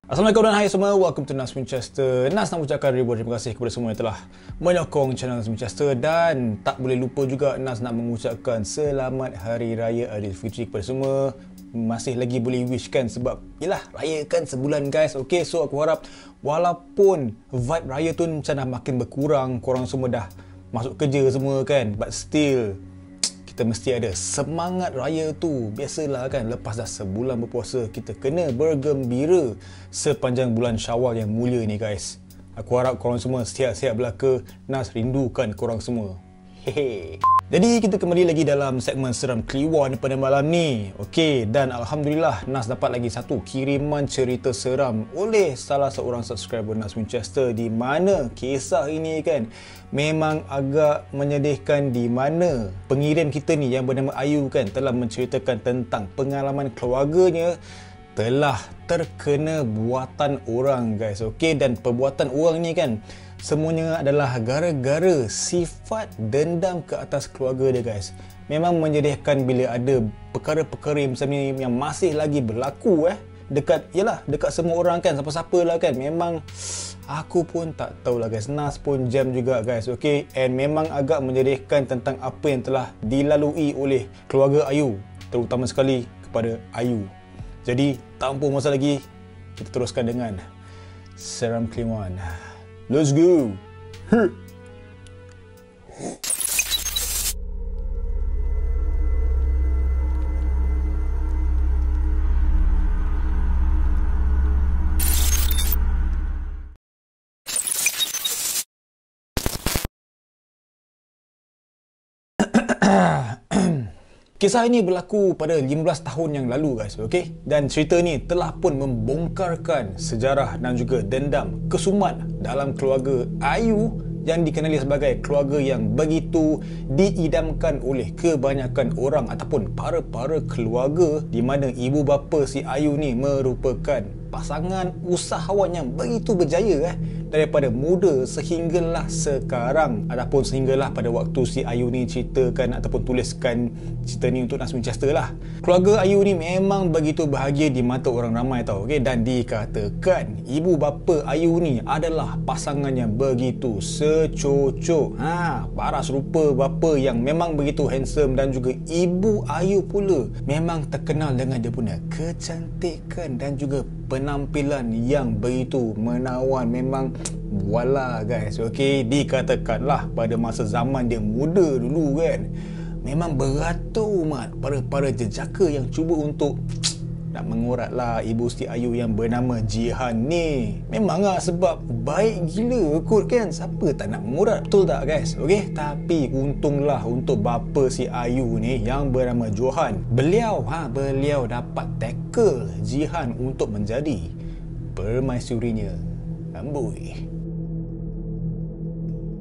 Assalamualaikum dan hai semua, welcome to Nas Winchester. Nas nak ucapkan ribuan terima kasih kepada semua yang telah menyokong channel Nas Winchester. Dan tak boleh lupa juga Nas nak mengucapkan selamat Hari Raya Aidilfitri kepada semua. Masih lagi boleh wish kan, sebab yelah raya kan sebulan guys. Okay, so aku harap walaupun vibe raya tu macam dah makin berkurang, korang semua dah masuk kerja semua kan, but still kita mesti ada semangat raya tu. Biasalah kan, lepas dah sebulan berpuasa, kita kena bergembira sepanjang bulan Syawal yang mulia ni guys. Aku harap korang semua sihat-sihat belaka. Nas rindukan korang semua. Hehe. Jadi kita kembali lagi dalam segmen Seram Kliwon pada malam ni. Okey, dan Alhamdulillah Nas dapat lagi satu kiriman cerita seram oleh salah seorang subscriber Nas Winchester, di mana kisah ini kan memang agak menyedihkan, di mana pengirim kita ni yang bernama Ayu kan telah menceritakan tentang pengalaman keluarganya telah terkena buatan orang guys. Okey, dan perbuatan orang ni kan semuanya adalah gara-gara sifat dendam ke atas keluarga dia guys. Memang menyedihkan bila ada perkara-perkara yang macam ni yang masih lagi berlaku dekat semua orang kan, siapa-siapa lah kan. Memang aku pun tak tahulah guys, Nas pun jam juga guys. Okay, and memang agak menyedihkan tentang apa yang telah dilalui oleh keluarga Ayu, terutama sekali kepada Ayu. Jadi tanpa masa lagi, kita teruskan dengan Seram Kliwon. Let's go. Kisah ini berlaku pada 15 tahun yang lalu guys, okey? Dan cerita ni telah pun membongkarkan sejarah dan juga dendam kesumat dalam keluarga Ayu yang dikenali sebagai keluarga yang begitu diidamkan oleh kebanyakan orang ataupun para-para keluarga, di mana ibu bapa si Ayu ni merupakan pasangan usahawan yang begitu berjaya daripada muda sehinggalah sekarang. Adapun sehinggalah pada waktu si Ayu ni ceritakan ataupun tuliskan cerita ni untuk Nas Winchester lah, keluarga Ayu ni memang begitu bahagia di mata orang ramai tau. Okay? Dan dikatakan ibu bapa Ayu ni adalah pasangan yang begitu secocok. Paras rupa bapa yang memang begitu handsome, dan juga ibu Ayu pula memang terkenal dengan dia punya kecantikan dan juga penampilan yang begitu menawan. Memang wala guys. Okey, dikatakanlah pada masa zaman dia muda dulu kan, memang beratur mat para jejaka yang cuba untuk nak mengoratlah ibu si Ayu yang bernama Jihan ni. Memanglah sebab baik gila kot kan, siapa tak nak mengorat, betul tak guys? Okey, tapi untunglah untuk bapa si Ayu ni yang bernama Johan, beliau dapat tackle Jihan untuk menjadi permaisurinya. Amboi.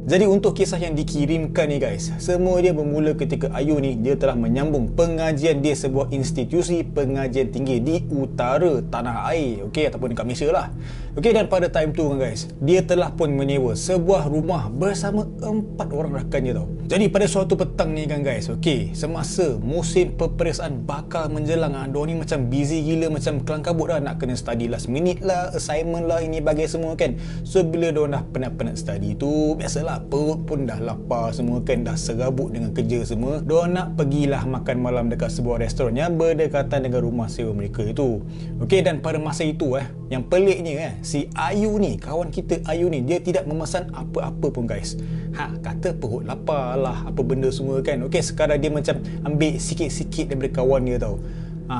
Jadi untuk kisah yang dikirimkan ni guys, semua dia bermula ketika Ayu ni dia telah menyambung pengajian dia sebuah institusi pengajian tinggi di utara tanah air, okey, ataupun dekat Malaysia lah. Okey, dan pada time tu kan guys, dia telah pun menyewa sebuah rumah bersama 4 orang rakannya tau. Jadi pada suatu petang ni kan guys, okey, semasa musim peperiksaan bakal menjelang, diorang ni macam busy gila, macam kelang kabut dah, nak kena study last minute lah, assignment lah, ini bagai semua kan. So bila diorang dah penat-penat study tu, biasalah perut pun dah lapar semua kan, dah serabut dengan kerja semua, diorang nak pergilah makan malam dekat sebuah restoran yang berdekatan dengan rumah sewa mereka itu. Okey, dan pada masa itu yang peliknya si Ayu ni, kawan kita Ayu ni, dia tidak memesan apa-apa pun guys. Kata perut lapar lah, apa benda semua kan. Okey, sekadar dia macam ambil sikit-sikit daripada kawan dia tau.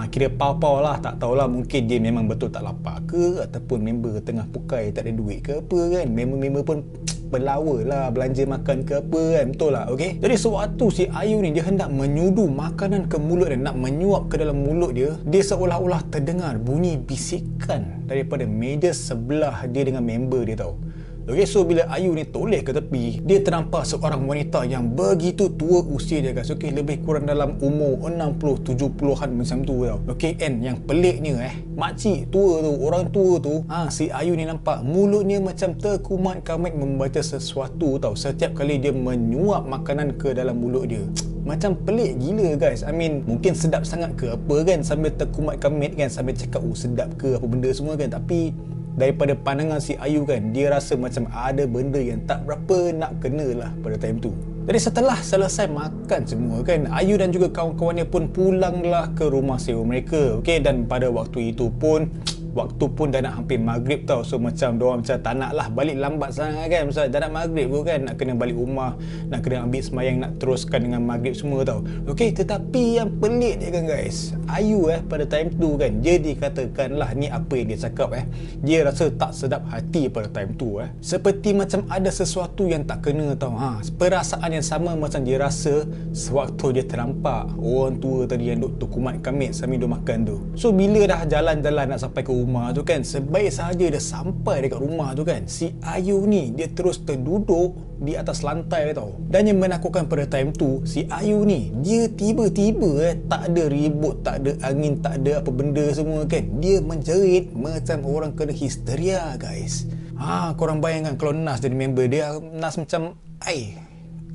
Kira pau-pau lah, tak tahulah, mungkin dia memang betul tak lapar ke, ataupun member tengah pukai tak ada duit ke apa kan. Member-member pun berlawa lah belanja makan ke apa kan, betul lah. Okey, jadi sewaktu si Ayu ni dia hendak menyudu makanan ke mulut dia, nak menyuap ke dalam mulut dia, dia seolah-olah terdengar bunyi bisikan daripada meja sebelah dia dengan member dia tau. Okey, so bila Ayu ni toleh ke tepi, dia ternampak seorang wanita yang begitu tua usia dia guys. Okey, lebih kurang dalam umur 60-70-an macam tu tau. Okey, and yang peliknya makcik tua tu, orang tua tu, si Ayu ni nampak mulutnya macam terkumat-kamit membaca sesuatu tau setiap kali dia menyuap makanan ke dalam mulut dia. Macam pelik gila guys. I mean, mungkin sedap sangat ke apa kan, sambil terkumat-kamit kan, sambil cakap sedap ke apa benda semua kan, tapi daripada pandangan si Ayu kan, dia rasa macam ada benda yang tak berapa nak kena lah pada time tu. Jadi setelah selesai makan semua kan, Ayu dan juga kawan-kawannya pun pulanglah ke rumah sewa mereka. Okey, dan pada waktu itu pun dah nak hampir maghrib tau. So macam diorang macam tak nak lah balik lambat sangat kan, pasal dah nak maghrib pun kan, nak kena balik rumah, nak kena ambil semayang, nak teruskan dengan maghrib semua tau. Okey, tetapi yang pelik dia kan guys, Ayu pada time tu kan, dia dikatakan lah, ni apa yang dia cakap dia rasa tak sedap hati pada time tu seperti macam ada sesuatu yang tak kena tau. Perasaan yang sama macam dia rasa sewaktu dia ternampak orang tua tadi yang duk kumat kamit sambil duk makan tu. So bila dah jalan-jalan nak sampai ke rumah tu kan, sebaik sahaja dia sampai dekat rumah tu kan, si Ayu ni dia terus terduduk di atas lantai tau. Dan yang menakutkan pada time tu, si Ayu ni dia tiba-tiba tak ada ribut, tak ada angin, tak ada apa benda semua kan, dia menjerit macam orang kena histeria guys. Korang bayangkan kalau Nas jadi member dia, Nas macam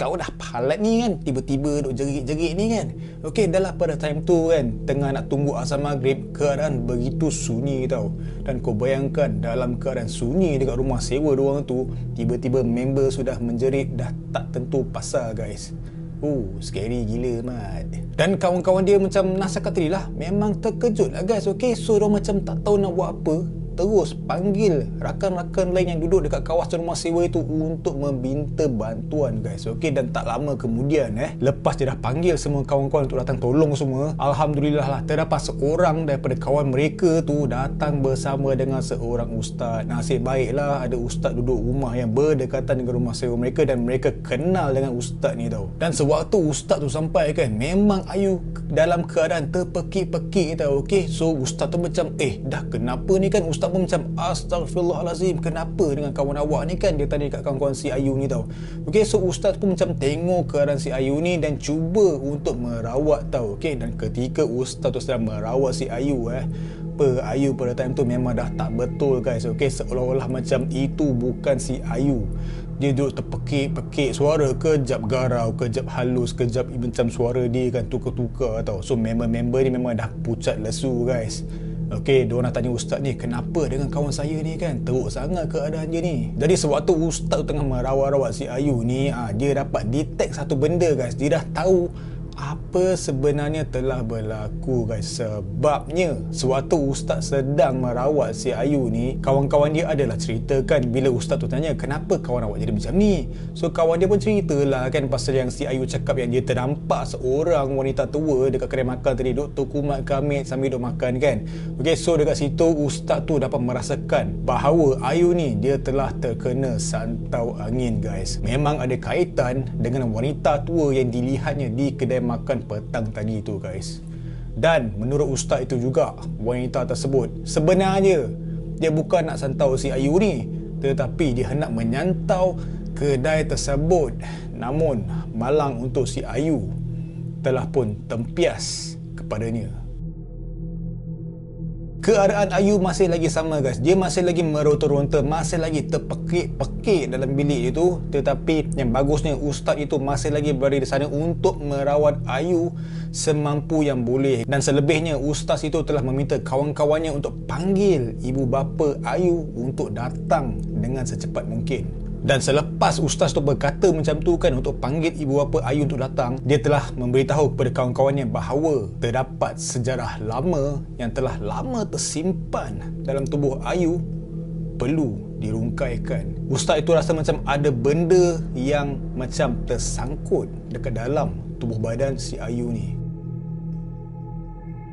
kau dah palat ni kan, tiba-tiba duk jerit-jerit ni kan. Okey, dah lah pada time tu kan, tengah nak tunggu azan maghrib, keadaan begitu sunyi tau. Dan kau bayangkan dalam keadaan sunyi dekat rumah sewa diorang tu, tiba-tiba member sudah menjerit, dah tak tentu pasal guys. Scary gila mat. Dan kawan-kawan dia macam Nas cakap tadi lah, memang terkejut lah guys. Okey, so diorang macam tak tahu nak buat apa, terus panggil rakan-rakan lain yang duduk dekat kawasan rumah sewa itu untuk meminta bantuan guys. Okey, dan tak lama kemudian lepas dia dah panggil semua kawan-kawan untuk datang tolong semua, alhamdulillah lah, terdapat seorang daripada kawan mereka tu datang bersama dengan seorang ustaz. Nasib baiklah ada ustaz duduk rumah yang berdekatan dengan rumah sewa mereka, dan mereka kenal dengan ustaz ni tau. Dan sewaktu ustaz tu sampai kan, memang Ayu dalam keadaan terpekik-pekik tau. Okey, so ustaz tu macam dah kenapa ni kan. Ustaz pun macam astagfirullahalazim, kenapa dengan kawan awak ni kan, dia tanya kat kawan-kawan si Ayu ni tau. Okey, so ustaz pun macam tengok keadaan si Ayu ni dan cuba untuk merawat tau. Okey, dan ketika ustaz tu sedang merawat si Ayu Ayu pada time tu memang dah tak betul guys. Okey, seolah-olah macam itu bukan si Ayu. Dia duduk terpekik-pekik, suara kejap garau, kejap halus, kejap macam suara dia kan tukar-tukar tau. So member-member ni memang dah pucat lesu guys. Okey, diorang nak tanya ustaz ni, kenapa dengan kawan saya ni kan, teruk sangat keadaan dia ni. Jadi sewaktu ustaz tu tengah merawat-rawat si Ayu ni, dia dapat detect satu benda guys. Dia dah tahu apa sebenarnya telah berlaku guys. Sebabnya sewaktu ustaz sedang merawat si Ayu ni, kawan-kawan dia adalah ceritakan bila ustaz tu tanya, kenapa kawan awak jadi macam ni. So kawan dia pun ceritalah kan pasal yang si Ayu cakap yang dia ternampak seorang wanita tua dekat kedai makan tadi, duk kumat kamit sambil duk makan kan. Okey, so dekat situ ustaz tu dapat merasakan bahawa Ayu ni dia telah terkena santau angin guys. Memang ada kaitan dengan wanita tua yang dilihatnya di kedai makan petang tadi tu guys. Dan menurut ustaz itu juga, wanita tersebut sebenarnya dia bukan nak santau si Ayu ni, tetapi dia hendak menyantau kedai tersebut. Namun malang untuk si Ayu telah pun tempias kepadanya. Keadaan Ayu masih lagi sama guys. Dia masih lagi meronta-ronta, masih lagi terpekik-pekik dalam bilik itu. Tetapi yang bagusnya ustaz itu masih lagi berada di sana untuk merawat Ayu semampu yang boleh. Dan selebihnya ustaz itu telah meminta kawan-kawannya untuk panggil ibu bapa Ayu untuk datang dengan secepat mungkin. Dan selepas ustaz tu berkata macam tu kan, untuk panggil ibu bapa Ayu untuk datang, dia telah memberitahu kepada kawan-kawannya bahawa terdapat sejarah lama yang telah lama tersimpan dalam tubuh Ayu perlu dirungkaikan. Ustaz itu rasa macam ada benda yang macam tersangkut dekat dalam tubuh badan si Ayu ni.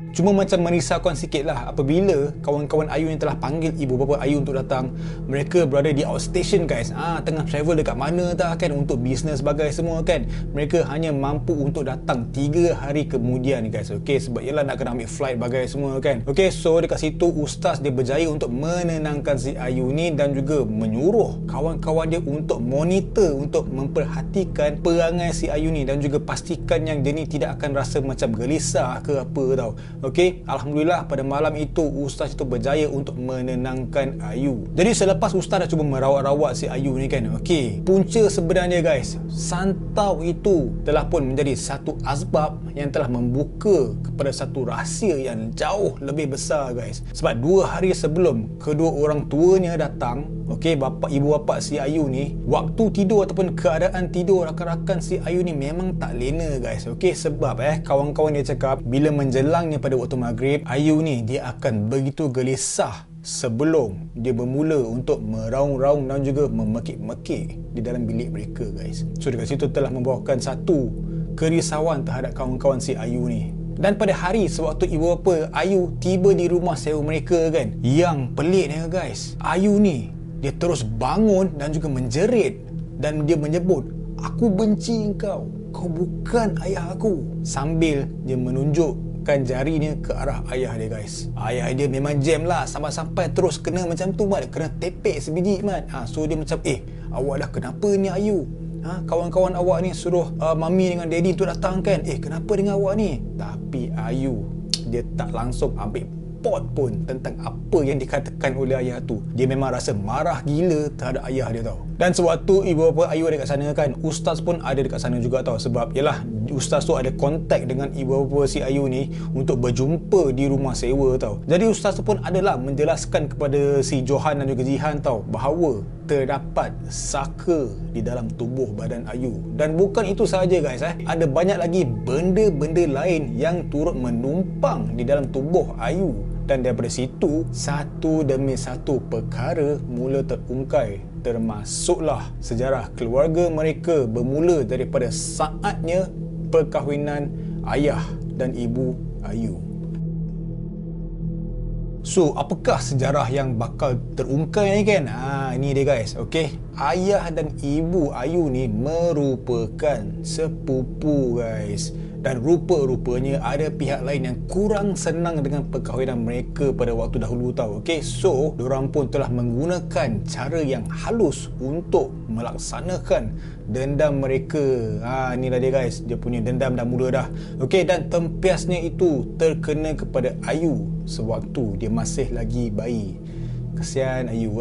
Cuma macam merisaukan sikit lah apabila kawan-kawan Ayu yang telah panggil ibu bapa Ayu untuk datang, mereka berada di outstation guys. Tengah travel dekat mana dah kan, untuk bisnes sebagai semua kan. Mereka hanya mampu untuk datang 3 hari kemudian guys. Okey, sebab ialah nak kena ambil flight bagai semua kan. Okey, so dekat situ ustaz dia berjaya untuk menenangkan si Ayu ni dan juga menyuruh kawan-kawan dia untuk monitor, untuk memperhatikan perangai si Ayu ni dan juga pastikan yang dia ni tidak akan rasa macam gelisah ke apa tau. Okey, alhamdulillah pada malam itu ustaz itu berjaya untuk menenangkan Ayu. Jadi selepas ustaz dah cuba merawat-rawat si Ayu ni kan, okey, punca sebenarnya guys, santau itu telah pun menjadi satu asbab yang telah membuka kepada satu rahsia yang jauh lebih besar guys. Sebab 2 hari sebelum kedua orang tuanya datang, okey, ibu bapa si Ayu ni, waktu tidur ataupun keadaan tidur rakan-rakan si Ayu ni memang tak lena guys. Okey, sebab kawan-kawan dia cakap bila menjelangnya pada waktu maghrib, Ayu ni dia akan begitu gelisah sebelum dia bermula untuk meraung-raung dan juga memekik-mekik di dalam bilik mereka guys. So dekat situ telah membawakan satu kerisauan terhadap kawan-kawan si Ayu ni. Dan pada hari sewaktu ibu bapa Ayu tiba di rumah sewa mereka kan, yang peliknya guys, Ayu ni dia terus bangun dan juga menjerit dan dia menyebut, "Aku benci engkau, kau bukan ayah aku." Sambil dia menunjukkan jarinya ke arah ayah dia guys. Ayah dia memang jam lah, sampai-sampai terus kena macam tu mat, kena tepek sebiji mat. So dia macam, awak dah kenapa ni Ayu? Kawan-kawan awak ni suruh mami dengan daddy tu datang kan, kenapa dengan awak ni? Tapi Ayu dia tak langsung ambil pot pun tentang apa yang dikatakan oleh ayah tu. Dia memang rasa marah gila terhadap ayah dia tau. Dan sewaktu ibu bapa Ayu ada kat sana kan, ustaz pun ada dekat sana juga tau. Sebab yalah, ustaz tu ada kontak dengan ibu bapa si Ayu ni untuk berjumpa di rumah sewa tau. Jadi ustaz tu pun adalah menjelaskan kepada si Johan dan juga Jihan tau bahawa terdapat saka di dalam tubuh badan Ayu. Dan bukan itu sahaja guys, ada banyak lagi benda-benda lain yang turut menumpang di dalam tubuh Ayu. Dan daripada situ, satu demi satu perkara mula terungkai, termasuklah sejarah keluarga mereka bermula daripada saatnya perkahwinan ayah dan ibu Ayu. So, apakah sejarah yang bakal terungkai ni kan? Ini dia guys, okey. Ayah dan ibu Ayu ni merupakan sepupu guys. Dan rupa-rupanya ada pihak lain yang kurang senang dengan perkahwinan mereka pada waktu dahulu tau. Okey, so diorang pun telah menggunakan cara yang halus untuk melaksanakan dendam mereka. Inilah dia guys, dia punya dendam dah mula dah. Okey, dan tempiasnya itu terkena kepada Ayu sewaktu dia masih lagi bayi. Kesian Ayu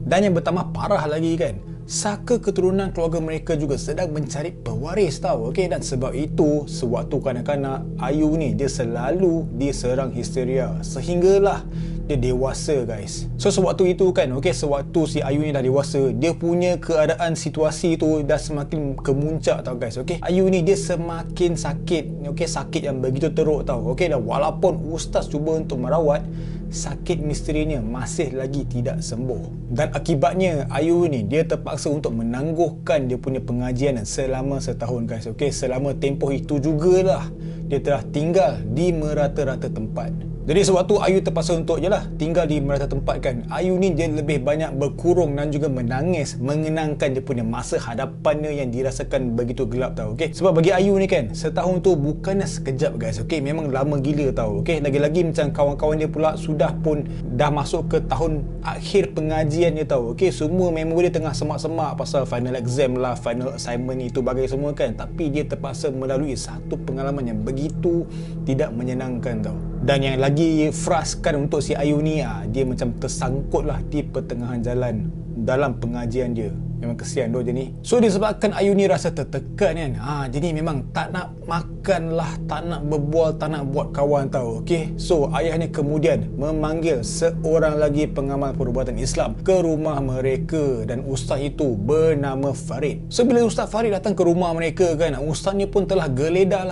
Dan yang bertambah parah lagi kan, saka keturunan keluarga mereka juga sedang mencari pewaris tau. Okey, dan sebab itu sewaktu kanak-kanak, Ayu ni dia selalu diserang histeria sehinggalah dia dewasa guys. So sewaktu itu kan, okey, sewaktu si Ayu ni dah dewasa, dia punya keadaan situasi tu dah semakin kemuncak tau guys. Okey, Ayu ni dia semakin sakit. Okey, sakit yang begitu teruk tau. Okey, dan walaupun ustaz cuba untuk merawat, sakit misterinya masih lagi tidak sembuh. Dan akibatnya Ayu ni dia terpaksa untuk menangguhkan dia punya pengajian selama setahun guys. Okey, selama tempoh itu jugalah dia telah tinggal di merata-rata tempat. Jadi sewaktu Ayu terpaksa untuk tinggal di merata tempat kan, Ayu ni dia lebih banyak berkurung dan juga menangis mengenangkan dia punya masa hadapannya yang dirasakan begitu gelap tau. Okey, sebab bagi Ayu ni kan, setahun tu bukannya sekejap guys. Okey, memang lama gila tau. Okey, lagi-lagi macam kawan-kawan dia pula sudah pun dah masuk ke tahun akhir pengajian dia tau. Okey, semua member dia tengah semak-semak pasal final exam lah, final assignment itu bagai semua kan, tapi dia terpaksa melalui satu pengalaman yang begitu tidak menyenangkan tau. Dan yang lagi fruskan untuk si Ayu ni, dia macam tersangkut lah di pertengahan jalan dalam pengajian dia. Memang kesian dia ni. So disebabkan Ayu ni rasa tertekan kan, jadi memang tak nak makan lah, tak nak berbual, tak nak buat kawan tau. Okey, so ayah ni kemudian memanggil seorang lagi pengamal perubatan Islam ke rumah mereka, dan ustaz itu bernama Farid. So bila ustaz Farid datang ke rumah mereka kan, ustaz ni pun telah geledah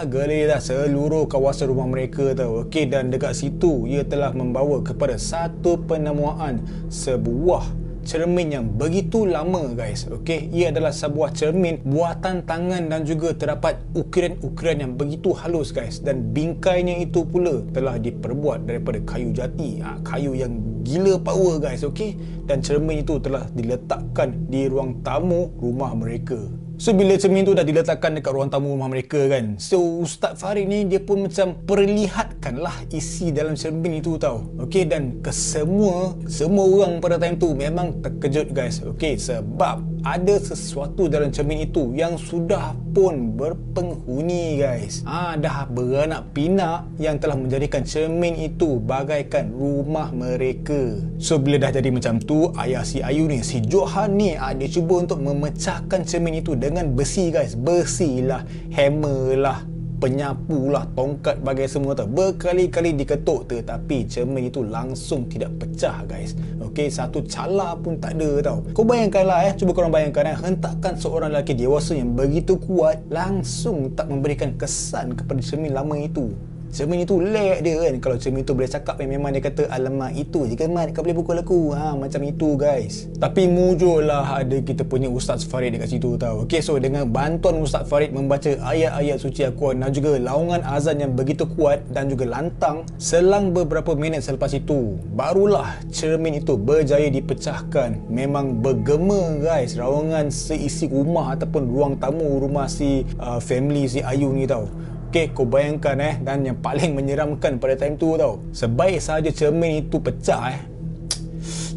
seluruh kawasan rumah mereka tau. Okey, dan dekat situ ia telah membawa kepada satu penemuan sebuah cermin yang begitu lama guys. Okey, ia adalah sebuah cermin buatan tangan dan juga terdapat ukiran-ukiran yang begitu halus guys, dan bingkainya itu pula telah diperbuat daripada kayu jati, kayu yang gila power guys. Okey, dan cermin itu telah diletakkan di ruang tamu rumah mereka. So bila cermin tu dah diletakkan dekat ruang tamu rumah mereka kan, so Ustaz Farid ni dia pun macam perlihatkanlah isi dalam cermin itu tau. Okey, dan semua orang pada time tu memang terkejut guys. Okey, sebab ada sesuatu dalam cermin itu yang sudah pun berpenghuni guys. Dah beranak pinak yang telah menjadikan cermin itu bagaikan rumah mereka. So bila dah jadi macam tu, ayah si Ayu ni, si Johan ni, dia cuba untuk memecahkan cermin itu dengan besi guys. Besi lah, hammer lah, penyapu lah, tongkat bagai semua tu. Berkali-kali diketuk tetapi cermin itu langsung tidak pecah guys. Okey, satu cala pun tak ada tau. Kau bayangkanlah cuba korang bayangkan hentakan seorang lelaki dewasa yang begitu kuat langsung tak memberikan kesan kepada cermin lama itu. Cermin itu lek dia kan. Kalau cermin itu boleh cakap memang dia kata, alamak itu je kan Mat, kau boleh pukul aku. Macam itu guys. Tapi mujurlah ada kita punya Ustaz Farid dekat situ tau. Okay, so dengan bantuan Ustaz Farid membaca ayat-ayat suci Al-Quran dan juga laungan azan yang begitu kuat dan juga lantang, selang beberapa minit selepas itu barulah cermin itu berjaya dipecahkan. Memang bergema guys, raungan seisi rumah ataupun ruang tamu rumah si family si Ayu ni tau. Okay, kau bayangkan dan yang paling menyeramkan pada time tu tau, sebaik sahaja cermin itu pecah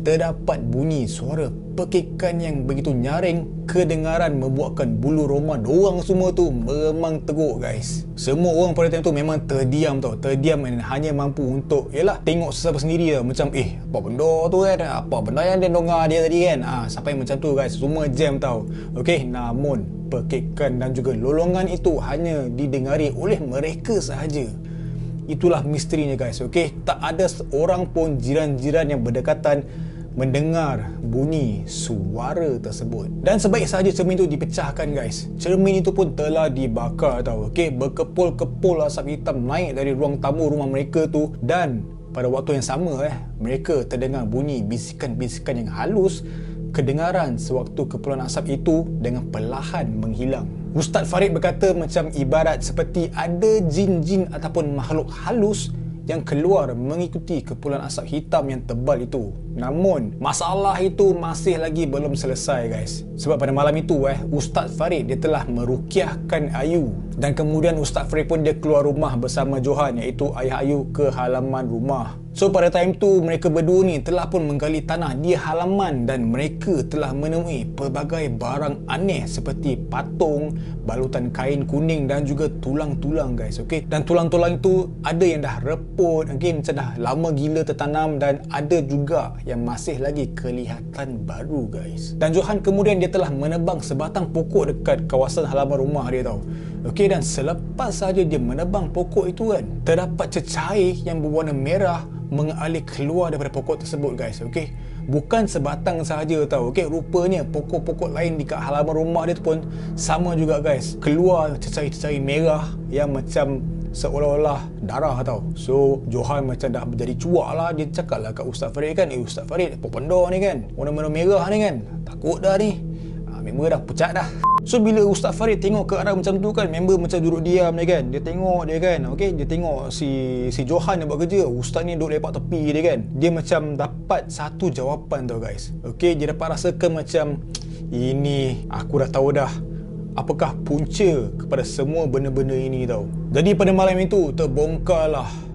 terdapat bunyi suara pekikan yang begitu nyaring, kedengaran membuatkan bulu roma diorang semua tu memang teruk guys. Semua orang pada time tu memang terdiam tau, terdiam dan hanya mampu untuk tengok sesama sendiri tau. Macam apa benda tu kan, apa benda yang dia dengar dia tadi kan. Sampai macam tu guys, semua jam tau. Okay, namun pekikan dan juga lolongan itu hanya didengari oleh mereka sahaja. Itulah misterinya guys. Okay, tak ada seorang pun jiran-jiran yang berdekatan mendengar bunyi suara tersebut. Dan sebaik sahaja cermin itu dipecahkan guys, cermin itu pun telah dibakar tau. Okay, berkepul-kepul asap hitam naik dari ruang tamu rumah mereka tu. Dan pada waktu yang sama mereka terdengar bunyi bisikan-bisikan yang halus kedengaran sewaktu kepulan asap itu dengan perlahan menghilang. Ustaz Farid berkata macam ibarat seperti ada jin-jin ataupun makhluk halus yang keluar mengikuti kepulan asap hitam yang tebal itu. Namun masalah itu masih lagi belum selesai guys. Sebab pada malam itu Ustaz Farid dia telah merukiahkan Ayu. Dan kemudian Ustaz Farid pun dia keluar rumah bersama Johan, iaitu ayah Ayu, ke halaman rumah. So pada time tu mereka berdua ni telah pun menggali tanah di halaman dan mereka telah menemui pelbagai barang aneh seperti patung, balutan kain kuning dan juga tulang-tulang guys. Okay, dan tulang-tulang itu ada yang dah reput, macam dah lama gila tertanam, dan ada juga yang masih lagi kelihatan baru guys. Dan Johan kemudian dia telah menebang sebatang pokok dekat kawasan halaman rumah dia tau. Okey, dan selepas saja dia menebang pokok itu kan, terdapat cecair yang berwarna merah mengalir keluar daripada pokok tersebut guys. Okey, bukan sebatang sahaja tau. Okey, rupanya pokok-pokok lain di kat halaman rumah dia tu pun sama juga guys, keluar cecair-cecair merah yang macam seolah-olah darah tau. So Johan macam dah berjadi cuak lah. Dia cakap lah kat Ustaz Farid kan, Ustaz Farid, apa benda ni kan, warna merah ni kan, takut dah ni, member dah pucat dah. So bila Ustaz Farid tengok ke arah macam tu kan, member macam duduk diam dia kan, dia tengok dia kan. Okey, dia tengok si Johan yang buat kerja, Ustaz ni duduk lepak tepi dia kan. Dia macam dapat satu jawapan tau guys. Okey, dia dapat rasakan macam, ini aku dah tahu dah apakah punca kepada semua benda-benda ini tau. Jadi pada malam itu terbongkarlah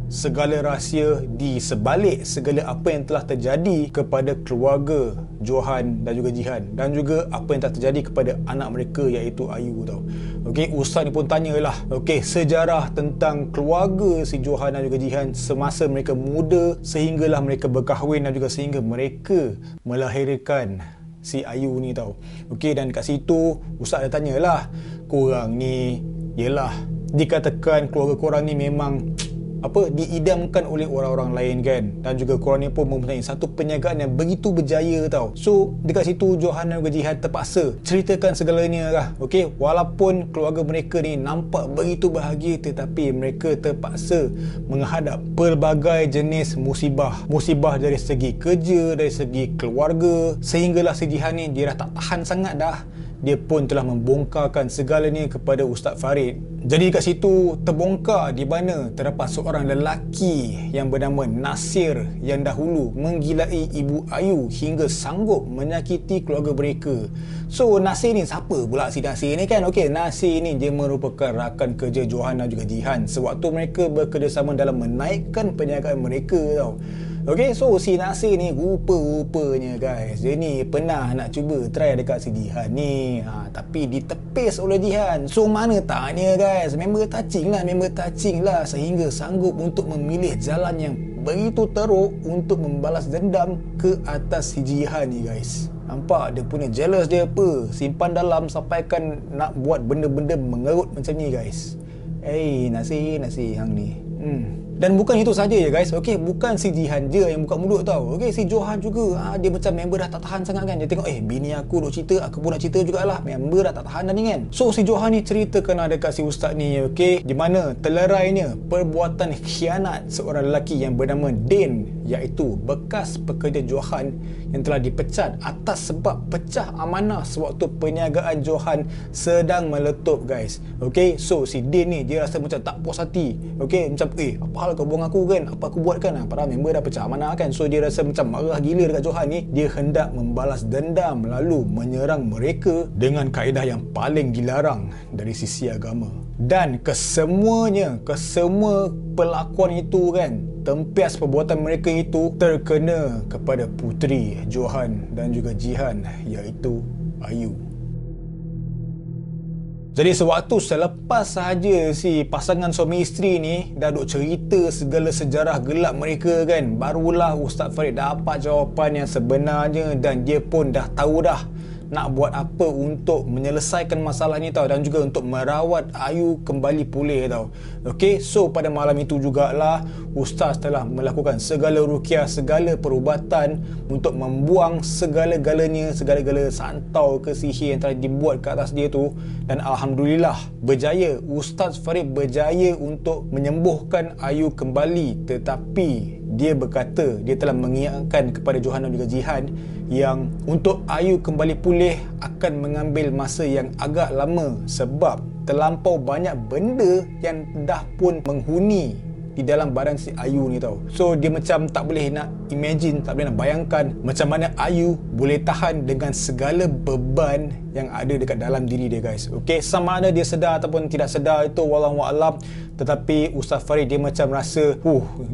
segala rahsia di sebalik segala apa yang telah terjadi kepada keluarga Johan dan juga Jihan, dan juga apa yang telah terjadi kepada anak mereka iaitu Ayu tau. Okey, Ustaz ni pun tanyalah sejarah tentang keluarga si Johan dan juga Jihan semasa mereka muda sehinggalah mereka berkahwin dan juga sehingga mereka melahirkan si Ayu ni tau. Okey, dan kat situ Ustaz dah tanyalah, korang ni yelah dikatakan keluarga korang ni memang diidamkan oleh orang-orang lain kan, dan juga korang ni pun mempunyai satu perniagaan yang begitu berjaya tau. So dekat situ Johan dan juga Jihan terpaksa ceritakan segalanya lah. Okey, walaupun keluarga mereka ni nampak begitu bahagia, tetapi mereka terpaksa menghadap pelbagai jenis musibah dari segi kerja, dari segi keluarga, sehinggalah si Jihan ni dia dah tak tahan sangat dah. Dia pun telah membongkarkan segalanya kepada Ustaz Farid. Jadi kat situ terbongkar di mana terdapat seorang lelaki yang bernama Nasir yang dahulu menggilai ibu Ayu hingga sanggup menyakiti keluarga mereka. So Nasir ni siapa pula si Nasir ni kan? Okey, Nasir ni dia merupakan rakan kerja Johan dan juga Jihan sewaktu mereka bekerjasama dalam menaikkan perniagaan mereka tau. Okay, so si Nasir ni rupa-rupanya guys, dia ni pernah nak cuba try dekat si Jihan ni, tapi ditepis oleh Jihan. So mana taknya guys, member touching lah sehingga sanggup untuk memilih jalan yang begitu teruk untuk membalas dendam ke atas si Jihan ni guys. Nampak dia punya jealous dia apa, simpan dalam sampaikan nak buat benda-benda mengerut macam ni guys. Nasir hang ni. Dan bukan itu saja ya guys, okey, bukan si Jihan je yang buka mulut tau. Okey, si Johan juga, dia macam member dah tak tahan sangat kan. Dia tengok bini aku duk cerita, aku pun nak cerita jugalah. Member dah tak tahan dah ni kan. So si Johan ni ceritakan dekat si ustaz ni, okey, di mana telerainya perbuatan khianat seorang lelaki yang bernama Din, iaitu bekas pekerja Johan yang telah dipecat atas sebab pecah amanah sewaktu perniagaan Johan sedang meletup guys. Okey, so si Din ni dia rasa macam tak puas hati. Okey, macam apa hal kau buang aku kan, apa aku buat kan, padahal member dah pecah amanah kan. So dia rasa macam marah gila dekat Johan ni. Dia hendak membalas dendam lalu menyerang mereka dengan kaedah yang paling dilarang dari sisi agama. Dan kesemua pelakuan itu kan, tempias perbuatan mereka itu terkena kepada puteri Johan dan juga Jihan, iaitu Ayu. Jadi sewaktu selepas sahaja si pasangan suami isteri ni dah duk cerita segala sejarah gelap mereka kan, barulah Ustaz Farid dapat jawapan yang sebenarnya dan dia pun dah tahu dah nak buat apa untuk menyelesaikan masalah ni tau, dan juga untuk merawat Ayu kembali pulih tau. Okey, so pada malam itu jugalah Ustaz telah melakukan segala ruqyah, segala perubatan untuk membuang segala santau ke sihir yang telah dibuat ke atas dia tu. Dan alhamdulillah berjaya, Ustaz Farid berjaya untuk menyembuhkan Ayu kembali. Tetapi dia berkata dia telah mengingatkan kepada Johan dan juga Jihan yang untuk Ayu kembali pulih akan mengambil masa yang agak lama sebab terlampau banyak benda yang dah pun menghuni di dalam badan si Ayu ni tau. So dia macam tak boleh nak imagine, tak boleh nak bayangkan macam mana Ayu boleh tahan dengan segala beban yang ada dekat dalam diri dia guys. Okey, sama ada dia sedar ataupun tidak sedar itu wallahu a'lam, tetapi Ustaz Farid dia macam rasa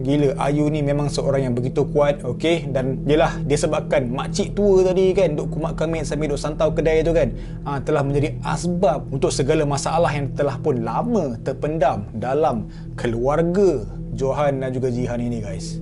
gila, Ayu ni memang seorang yang begitu kuat. Okey, dan yelah disebabkan makcik tua tadi kan duk kumat kami sambil duk santau kedai tu kan, telah menjadi asbab untuk segala masalah yang telah pun lama terpendam dalam keluarga Johan dan juga Jihan ini guys.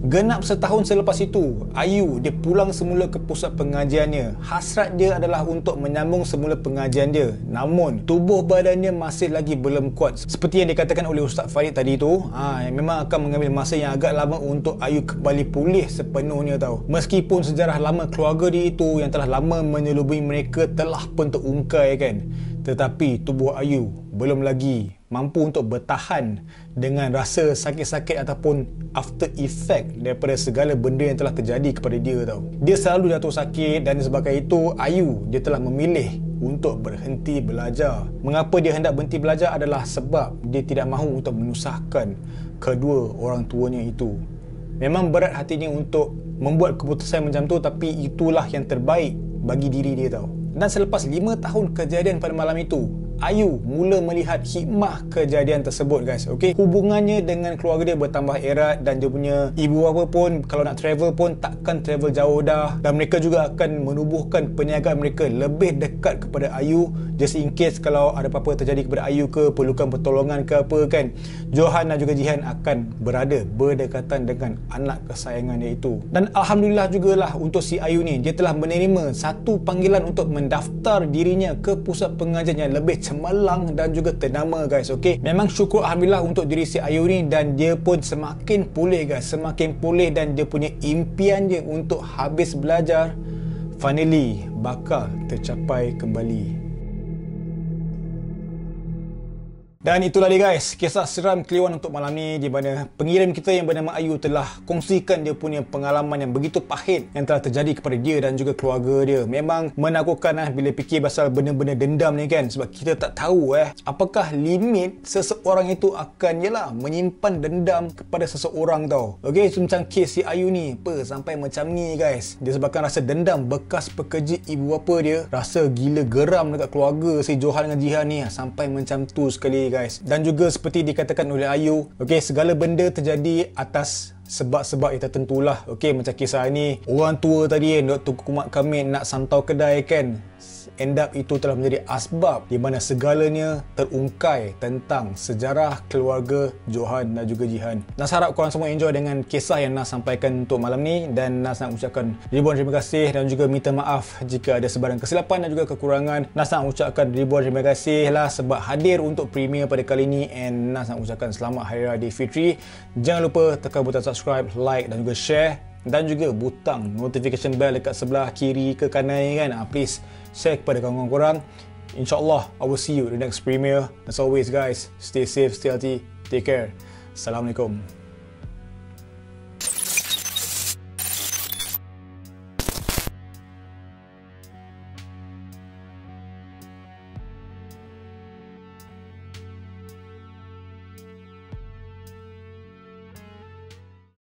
Genap setahun selepas itu, Ayu dia pulang semula ke pusat pengajiannya. Hasrat dia adalah untuk menyambung semula pengajian dia. Namun, tubuh badannya masih lagi belum kuat. Seperti yang dikatakan oleh Ustaz Farid tadi tu, memang akan mengambil masa yang agak lama untuk Ayu kembali pulih sepenuhnya tau. Meskipun sejarah lama keluarga dia itu yang telah lama menyelubuhi mereka telah pun terungkai kan, tetapi tubuh Ayu belum lagi mampu untuk bertahan dengan rasa sakit-sakit ataupun after effect daripada segala benda yang telah terjadi kepada dia tau. Dia selalu jatuh sakit dan disebabkan itu Ayu dia telah memilih untuk berhenti belajar. Mengapa dia hendak berhenti belajar adalah sebab dia tidak mahu untuk menyusahkan kedua orang tuanya itu. Memang berat hatinya untuk membuat keputusan macam tu, tapi itulah yang terbaik bagi diri dia tau. Dan selepas 5 tahun kejadian pada malam itu, Ayu mula melihat hikmah kejadian tersebut guys. Okey, hubungannya dengan keluarga dia bertambah erat dan dia punya ibu bapa pun kalau nak travel pun takkan travel jauh dah, dan mereka juga akan menubuhkan perniagaan mereka lebih dekat kepada Ayu just in case kalau ada apa-apa terjadi kepada Ayu ke, perlukan pertolongan ke apa kan. Johan dan juga Jihan akan berada berdekatan dengan anak kesayangan dia itu. Dan alhamdulillah jugalah untuk si Ayu ni, dia telah menerima satu panggilan untuk mendaftar dirinya ke pusat pengajian yang lebih cemerlang dan juga ternama guys. Okey, memang syukur alhamdulillah untuk diri si Ayu ni, dan dia pun semakin pulih guys, semakin pulih, dan dia punya impian dia untuk habis belajar finally bakal tercapai kembali. Dan itulah dia guys, kisah seram Kliwon untuk malam ni, di mana pengirim kita yang bernama Ayu telah kongsikan dia punya pengalaman yang begitu pahit yang telah terjadi kepada dia dan juga keluarga dia. Memang menakutkan bila fikir pasal benda-benda dendam ni kan, sebab kita tak tahu apakah limit seseorang itu akan menyimpan dendam kepada seseorang tau. Okey, so macam kes si Ayu ni sampai macam ni guys, disebabkan rasa dendam bekas pekerja ibu bapa dia, rasa gila geram dekat keluarga si Johan dengan Jihan ni sampai macam tu sekali guys. Dan juga seperti dikatakan oleh Ayu, okey, segala benda terjadi atas sebab-sebab yang tertentu lah. Okey, macam kisah ni, orang tua tadi Dr. Kumat Kamil nak santau kedai kan, end up itu telah menjadi asbab di mana segalanya terungkai tentang sejarah keluarga Johan dan juga Jihan. Nas harap korang semua enjoy dengan kisah yang Nas sampaikan untuk malam ni, dan Nas nak ucapkan ribuan terima kasih dan juga minta maaf jika ada sebarang kesilapan dan juga kekurangan. Nas nak ucapkan ribuan terima kasih lah sebab hadir untuk premiere pada kali ni, and Nas nak ucapkan selamat Hari Raya Fitri. Jangan lupa tekan butang subscribe, like dan juga share, dan juga butang notification bell dekat sebelah kiri ke kanan ni kan. Please share kepada kawan-kawan korang. InsyaAllah I will see you in the next premiere. As always guys, stay safe, stay healthy, take care. Assalamualaikum.